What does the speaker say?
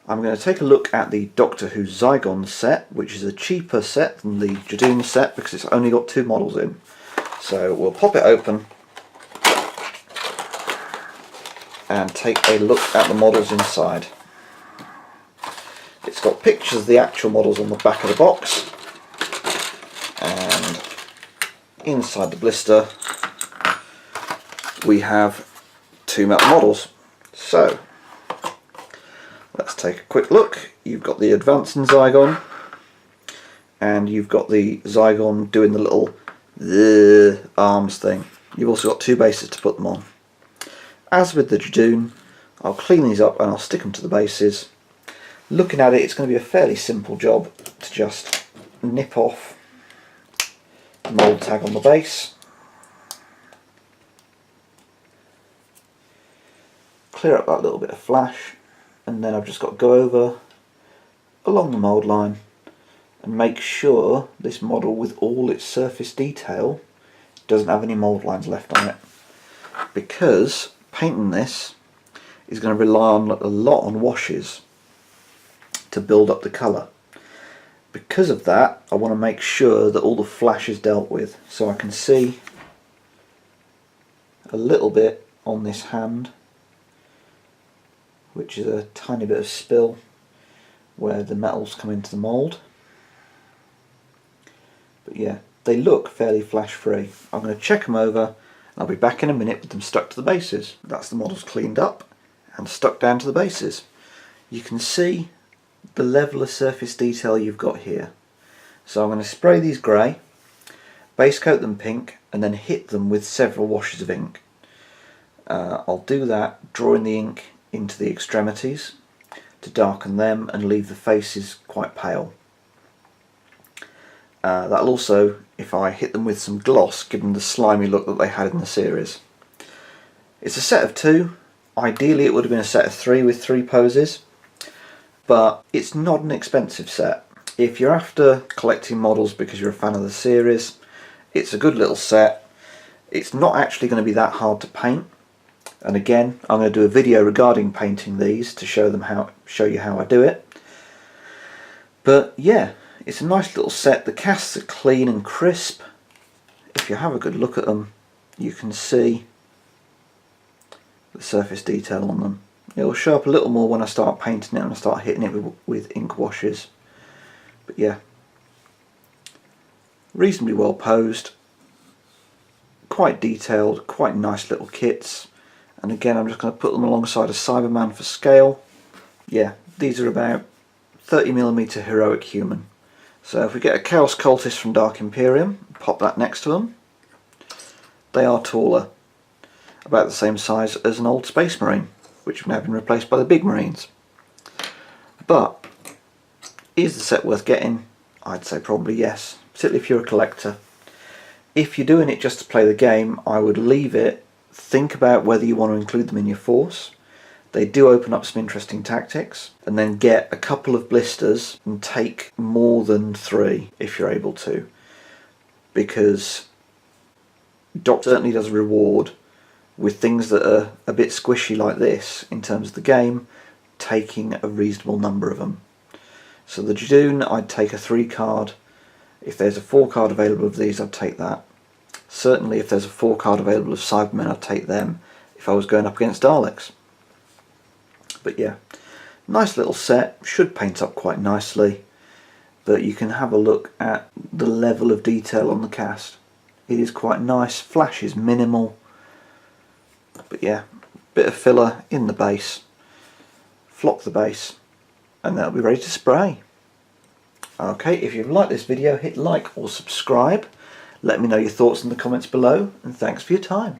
I'm going to take a look at the Doctor Who Zygon set, which is a cheaper set than the Judoon set because it's only got 2 models in. So we'll pop it open and take a look at the models inside. It's got pictures of the actual models on the back of the box, and inside the blister we have 2 metal models. So let's take a quick look. You've got the advancing Zygon and you've got the Zygon doing the little arms thing. You've also got 2 bases to put them on. As with the Judoon, I'll clean these up and I'll stick them to the bases. Looking at it, it's going to be a fairly simple job to just nip off the mould tag on the base, clear up that little bit of flash, and then I've just got to go over along the mould line and make sure this model, with all its surface detail, doesn't have any mould lines left on it, because painting this is going to rely on a lot on washes to build up the colour. Because of that, I want to make sure that all the flash is dealt with. So I can see a little bit on this hand, which is a tiny bit of spill where the metals come into the mould. But yeah, they look fairly flash free. I'm going to check them over and I'll be back in a minute with them stuck to the bases. That's the models cleaned up and stuck down to the bases. You can see the level of surface detail you've got here. So I'm going to spray these grey, base coat them pink, and then hit them with several washes of ink. I'll do that drawing the ink into the extremities to darken them and leave the faces quite pale. That'll also, if I hit them with some gloss, give them the slimy look that they had in the series. It's a set of 2. Ideally it would have been a set of 3 with 3 poses, but it's not an expensive set. If you're after collecting models because you're a fan of the series, it's a good little set. It's not actually going to be that hard to paint, and again I'm going to do a video regarding painting these to show you how I do it. But yeah, it's a nice little set. The casts are clean and crisp. If you have a good look at them, you can see the surface detail on them. It will show up a little more when I start painting it and I start hitting it with ink washes. But yeah, reasonably well posed, quite detailed, quite nice little kits. And again, I'm just going to put them alongside a Cyberman for scale. Yeah, these are about 30mm heroic human. So if we get a Chaos Cultist from Dark Imperium, pop that next to them. They are taller, about the same size as an old Space Marine, which have now been replaced by the big Marines. But is the set worth getting? I'd say probably yes, particularly if you're a collector. If you're doing it just to play the game, I would leave it, think about whether you want to include them in your force. They do open up some interesting tactics, and then get a couple of blisters and take more than 3 if you're able to, because Doctor certainly does reward with things that are a bit squishy like this in terms of the game, taking a reasonable number of them. So the Judoon, I'd take a 3 card. If there's a 4 card available of these, I'd take that. Certainly if there's a 4 card available of Cybermen, I'd take them if I was going up against Daleks. But yeah, nice little set, should paint up quite nicely, but you can have a look at the level of detail on the cast. It is quite nice, flash is minimal, but yeah, bit of filler in the base, flock the base, and that'll be ready to spray. Okay, if you've liked this video, hit like or subscribe. Let me know your thoughts in the comments below, and thanks for your time.